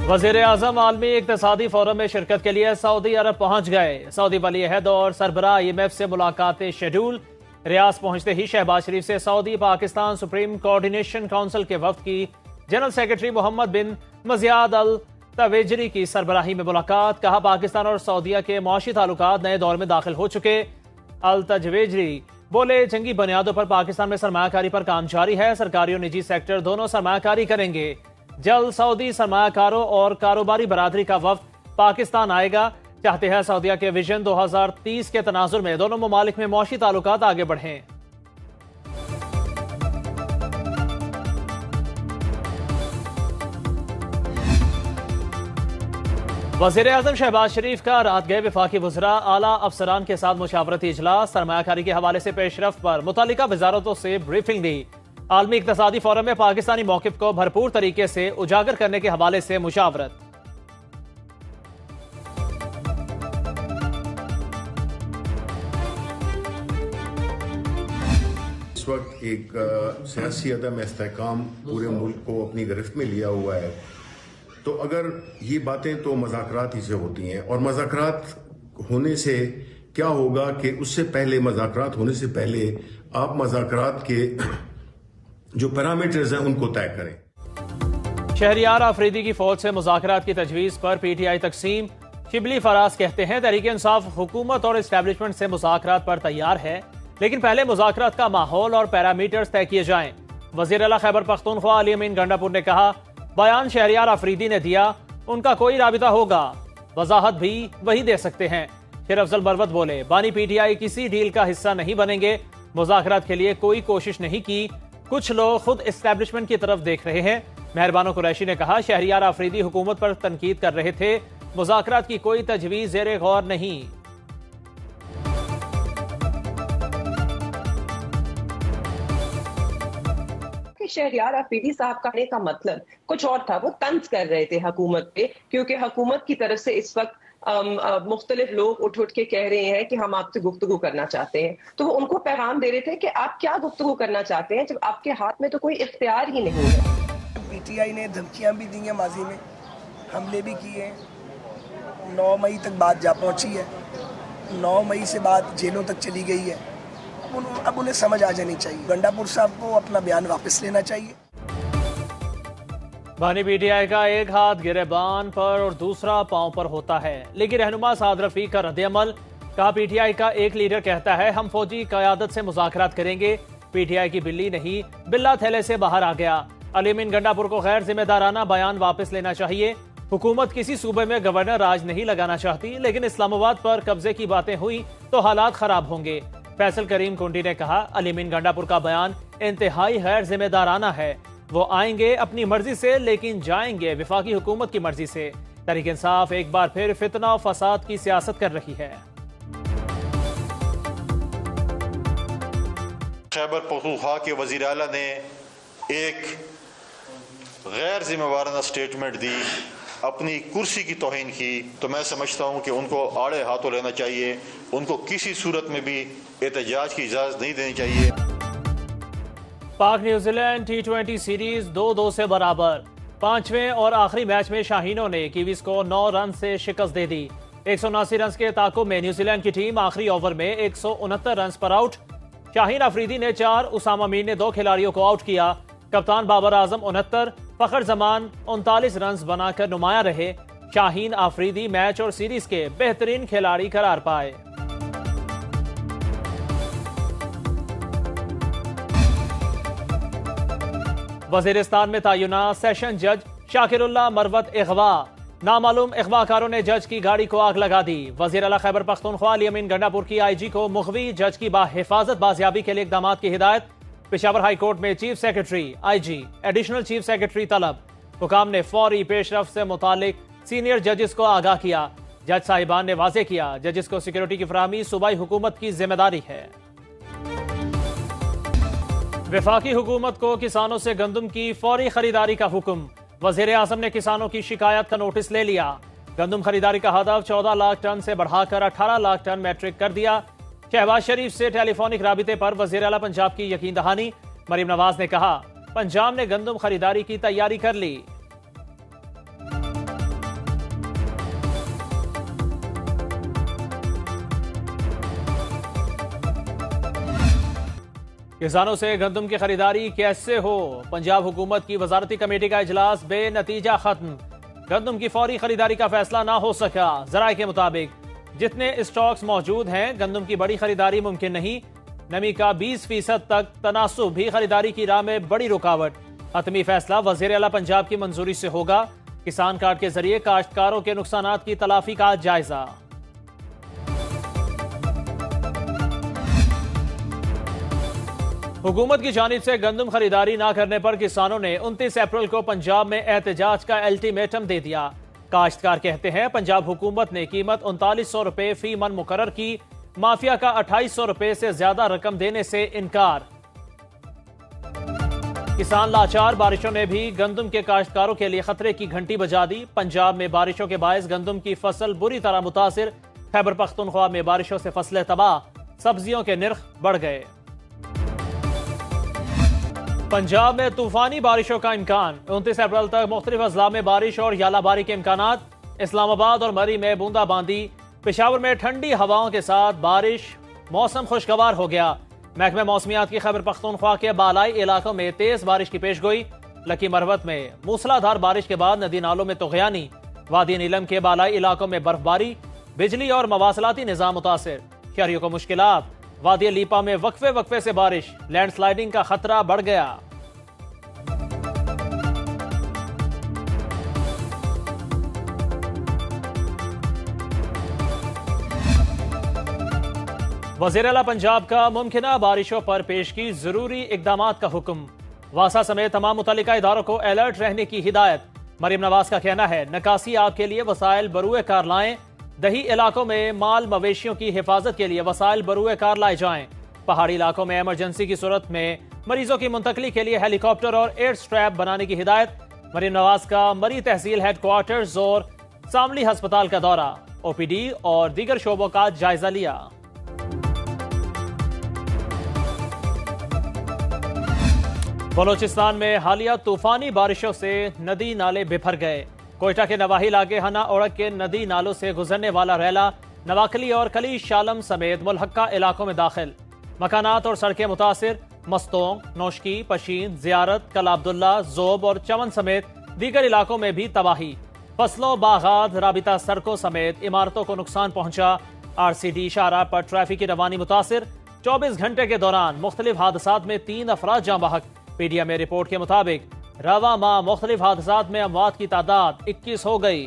وزیر اعظم عالمی اقتصادی فورم میں شرکت کے لیے سعودی عرب پہنچ گئے۔ سعودی ولی عہد اور سربراہ IMF سے ملاقاتیں شیڈول۔ ریاض پہنچتے ہی شہباز شریف سے سعودی پاکستان سپریم کوارڈینیشن کونسل کے وفد کی جنرل سیکرٹری محمد بن مزیاد التویجری کی سربراہی میں ملاقات۔ کہا پاکستان اور سعودیہ کے معاشی تعلقات نئے دور میں داخل ہو چکے۔ التویجری بولے جنگی بنیادوں پر پاکستان میں سرمایہ کاری پر کام جاری ہے، سرکاری اور نجی سیکٹر دونوں سرمایہ کاری کریں گے۔ جلد سعودی سرمایہ کاروں اور کاروباری برادری کا وفد پاکستان آئے گا۔ چاہتے ہیں سعودیہ کے ویژن 2030 کے تناظر میں دونوں ممالک میں معاشی تعلقات آگے بڑھیں۔ وزیر اعظم شہباز شریف کا رات گئے وفاقی وزراء اعلیٰ افسران کے ساتھ مشاورتی اجلاس۔ سرمایہ کاری کے حوالے سے پیش رفت پر متعلقہ وزارتوں سے بریفنگ دی۔ عالمی اقتصادی فورم میں پاکستانی موقف کو بھرپور طریقے سے اجاگر کرنے کے حوالے سے مشاورت۔ اس وقت ایک سیاسی عدم استحکام پورے ملک کو اپنی گرفت میں لیا ہوا ہے، تو اگر یہ باتیں تو مذاکرات ہی سے ہوتی ہیں، اور مذاکرات ہونے سے کیا ہوگا کہ اس سے پہلے مذاکرات ہونے سے پہلے آپ مذاکرات کے جو پیرامیٹرز ہیں ان کو طے کریں۔ شہریار آفریدی کی فوج سے مذاکرات کی تجویز پر PTI تقسیم۔ شبلی فراز کہتے ہیں تحریک انصاف حکومت اور اسٹیبلشمنٹ سے مذاکرات پر تیار ہے، لیکن پہلے مذاکرات کا ماحول اور پیرامیٹرز طے کیے جائیں۔ وزیر اعلیٰ خیبر پختونخوا علی امین گنڈاپور نے کہا بیان شہریار آفریدی نے دیا، ان کا کوئی رابطہ ہوگا، وضاحت بھی وہی دے سکتے ہیں۔ شیر افضل مروت بولے بانی PTI کسی ڈیل کا حصہ نہیں بنیں گے، مذاکرات کے لیے کوئی کوشش نہیں کی، کچھ لوگ خود اسٹیبلشمنٹ کی طرف دیکھ رہے ہیں۔ مہربانو قریشی نے کہا شہریار آفریدی حکومت پر تنقید کر رہے تھے، مذاکرات کی کوئی تجویز زیر غور نہیں۔ شہریار آفریدی صاحب کہنے کا مطلب کچھ اور تھا، وہ طنز کر رہے تھے حکومت پہ، کیونکہ حکومت کی طرف سے اس وقت مختلف لوگ اٹھ کے کہہ رہے ہیں کہ ہم آپ سے گفتگو کرنا چاہتے ہیں، تو وہ ان کو پیغام دے رہے تھے کہ آپ کیا گفتگو کرنا چاہتے ہیں جب آپ کے ہاتھ میں تو کوئی اختیار ہی نہیں ہے۔ PTI نے دھمکیاں بھی دی ہیں، ماضی میں حملے بھی کیے ہیں، 9 مئی تک بات جا پہنچی ہے، 9 مئی سے بات جیلوں تک چلی گئی ہے۔ اب انہیں سمجھ آ جانی چاہیے، گنڈاپور صاحب کو اپنا بیان واپس لینا چاہیے۔ بانی PTI کا ایک ہاتھ گریبان پر اور دوسرا پاؤں پر ہوتا ہے، لیکن رہنما سعد رفیق کا رد عمل۔ کہا PTI کا ایک لیڈر کہتا ہے ہم فوجی قیادت سے مذاکرات کریں گے، PTI کی بلی نہیں، بلا تھیلے سے باہر آ گیا۔ علی امین گنڈاپور کو غیر ذمہ دارانہ بیان واپس لینا چاہیے۔ حکومت کسی صوبے میں گورنر راج نہیں لگانا چاہتی، لیکن اسلام آباد پر قبضے کی باتیں ہوئی تو حالات خراب ہوں گے۔ فیصل کریم کنڈی نے کہا علی امین گنڈاپور کا بیان انتہائی غیر ذمہ دارانہ ہے، وہ آئیں گے اپنی مرضی سے لیکن جائیں گے وفاقی حکومت کی مرضی سے۔ تحریک انصاف ایک بار پھر فتنہ و فساد کی سیاست کر رہی ہے۔ خیبر پختونخوا کے وزیر اعلیٰ نے ایک غیر ذمہ دارانہ سٹیٹمنٹ دی، اپنی کرسی کی توہین کی، تو میں سمجھتا ہوں کہ ان کو آڑے ہاتھوں لینا چاہیے، ان کو کسی صورت میں بھی احتجاج کی اجازت نہیں دینی چاہیے۔ پاک نیوزی لینڈ T20 سیریز 2-2 سے برابر۔ 5ویں اور آخری میچ میں شاہینوں نے کیویز کو 9 رن سے شکست دے دی۔ 179 رنز کے تعاقب میں نیوزی لینڈ کی ٹیم آخری اوور میں 169 رنز پر آؤٹ۔ شاہین آفریدی نے 4، اسامہ میر نے 2 کھلاڑیوں کو آؤٹ کیا۔ کپتان بابر اعظم 69، فخر زمان 39 رنز بنا کر نمایاں رہے۔ شاہین آفریدی میچ اور سیریز کے بہترین کھلاڑی قرار پائے۔ وزیرستان میں تعینات سیشن جج شاکر اللہ مروت اغوا۔ نامعلوم اغوا کاروں نے جج کی گاڑی کو آگ لگا دی۔ وزیر اعلیٰ خیبر پختونخوا علی امین گنڈاپور کی IG کو مغوی جج کی بحفاظت بازیابی کے لیے اقدامات کی ہدایت۔ پشاور ہائی کورٹ میں chief secretary IG additional chief secretary طلب۔ حکام نے فوری پیش رفت سے متعلق سینئر ججز کو آگاہ کیا۔ جج صاحبان نے واضح کیا ججز کو سیکورٹی کی فراہمی صوبائی حکومت کی ذمہ داری ہے۔ وفاقی حکومت کو کسانوں سے گندم کی فوری خریداری کا حکم۔ وزیر اعظم نے کسانوں کی شکایت کا نوٹس لے لیا۔ گندم خریداری کا ہدف 14 لاکھ ٹن سے بڑھا کر 18 لاکھ ٹن میٹرک کر دیا۔ شہباز شریف سے ٹیلی فونک رابطے پر وزیر اعلیٰ پنجاب کی یقین دہانی۔ مریم نواز نے کہا پنجاب نے گندم خریداری کی تیاری کر لی۔ کسانوں سے گندم کی خریداری کیسے ہو؟ پنجاب حکومت کی وزارتی کمیٹی کا اجلاس بے نتیجہ ختم۔ گندم کی فوری خریداری کا فیصلہ نہ ہو سکا۔ ذرائع کے مطابق جتنے اسٹاکس موجود ہیں گندم کی بڑی خریداری ممکن نہیں۔ نمی کا 20% تک تناسب بھی خریداری کی راہ میں بڑی رکاوٹ۔ حتمی فیصلہ وزیر اعلیٰ پنجاب کی منظوری سے ہوگا۔ کسان کارڈ کے ذریعے کاشتکاروں کے نقصانات کی تلافی کا جائزہ۔ حکومت کی جانب سے گندم خریداری نہ کرنے پر کسانوں نے 29 اپریل کو پنجاب میں احتجاج کا الٹیمیٹم دے دیا۔ کاشتکار کہتے ہیں پنجاب حکومت نے قیمت 3900 روپے فی من مقرر کی، مافیا کا 2800 روپے سے زیادہ رقم دینے سے انکار۔ کسان لاچار، بارشوں نے بھی گندم کے کاشتکاروں کے لیے خطرے کی گھنٹی بجا دی۔ پنجاب میں بارشوں کے باعث گندم کی فصل بری طرح متاثر۔ خیبر پختونخوا میں بارشوں سے فصلیں تباہ، سبزیوں کے نرخ بڑھ گئے۔ پنجاب میں طوفانی بارشوں کا امکان، 29 اپریل تک مختلف اضلاع میں بارش اور ژالہ باری کے امکانات۔ اسلام آباد اور مری میں بوندا باندی، پشاور میں ٹھنڈی ہواؤں کے ساتھ بارش، موسم خوشگوار ہو گیا۔ محکمہ موسمیات کی خیبر پختونخوا کے بالائی علاقوں میں تیز بارش کی پیش گوئی۔ لکی مروت میں موسلادھار بارش کے بعد ندی نالوں میں طغیانی۔ وادی نیلم کے بالائی علاقوں میں برف باری، بجلی اور مواصلاتی نظام متاثر، شہریوں کو مشکلات۔ وادی لیپا میں وقفے سے بارش، لینڈ سلائیڈنگ کا خطرہ بڑھ گیا۔ وزیر اعلیٰ پنجاب کا ممکنہ بارشوں پر پیش کی ضروری اقدامات کا حکم۔ واسا سمیت تمام متعلقہ اداروں کو الرٹ رہنے کی ہدایت۔ مریم نواز کا کہنا ہے نکاسی آپ کے لیے وسائل بروئے کار لائیں۔ دیہی علاقوں میں مال مویشیوں کی حفاظت کے لیے وسائل بروئے کار لائے جائیں۔ پہاڑی علاقوں میں ایمرجنسی کی صورت میں مریضوں کی منتقلی کے لیے ہیلی کاپٹر اور ایئر سٹریپ بنانے کی ہدایت۔ مریم نواز کا مری تحصیل ہیڈ کوارٹرز اور ساملی ہسپتال کا دورہ، او پی ڈی اور دیگر شعبوں کا جائزہ لیا۔ بلوچستان میں حالیہ طوفانی بارشوں سے ندی نالے بپھر گئے۔ کوئٹہ کے نواحی علاقے ہنا اوڑک کے ندی نالوں سے گزرنے والا ریلا نواکلی اور کلی شالم سمیت ملحقہ علاقوں میں داخل۔ مکانات اور سڑکیں متاثر۔ مستونگ، نوشکی، پشین، زیارت، کلا عبداللہ، زوب اور چمن سمیت دیگر علاقوں میں بھی تباہی۔ فصلوں، باغات، رابطہ سڑکوں سمیت عمارتوں کو نقصان پہنچا۔ آر سی ڈی شاہراہ پر ٹریفک کی روانی متاثر۔ 24 گھنٹے کے دوران مختلف حادثات میں 3 افراد جاں بحق۔ پی ڈی ایم رپورٹ کے مطابق رواں ماہ مختلف حادثات میں اموات کی تعداد 21 ہو گئی۔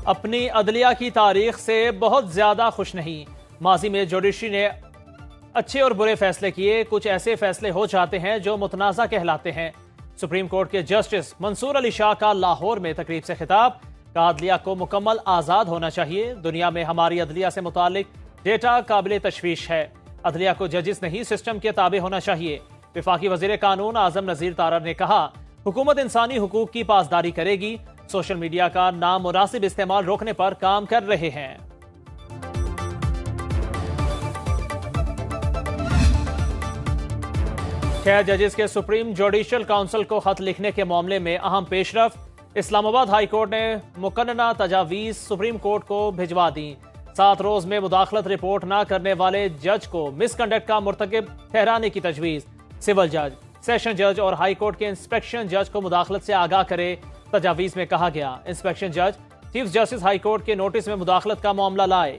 اپنی عدلیہ کی تاریخ سے بہت زیادہ خوش نہیں۔ ماضی میں جوڈیشری نے اچھے اور برے فیصلے کیے، کچھ ایسے فیصلے ہو جاتے ہیں جو متنازع کہلاتے ہیں۔ سپریم کورٹ کے جسٹس منصور علی شاہ کا لاہور میں تقریب سے خطاب، کہا عدلیہ کو مکمل آزاد ہونا چاہیے۔ دنیا میں ہماری عدلیہ سے متعلق ڈیٹا قابل تشویش ہے۔ عدلیہ کو ججز نہیں سسٹم کے تابع ہونا چاہیے۔ وفاقی وزیر قانون اعظم نذیر تارڑ نے کہا حکومت انسانی حقوق کی پاسداری کرے گی، سوشل میڈیا کا نامناسب استعمال روکنے پر کام کر رہے ہیں۔ چھ ججز کے سپریم جوڈیشل کونسل کو خط لکھنے کے معاملے میں اہم پیش رفت۔ اسلام آباد ہائی کورٹ نے مقننہ تجاویز سپریم کورٹ کو بھجوا دیں۔ 7 روز میں مداخلت رپورٹ نہ کرنے والے جج کو مس کنڈکٹ کا مرتکب ٹھہرانے کی تجویز۔ سول جج، سیشن جج اور ہائی کورٹ کے انسپیکشن جج کو مداخلت سے آگاہ کرے۔ تجاویز میں کہا گیا انسپیکشن جج چیف جسٹس ہائی کورٹ کے نوٹس میں مداخلت کا معاملہ لائے۔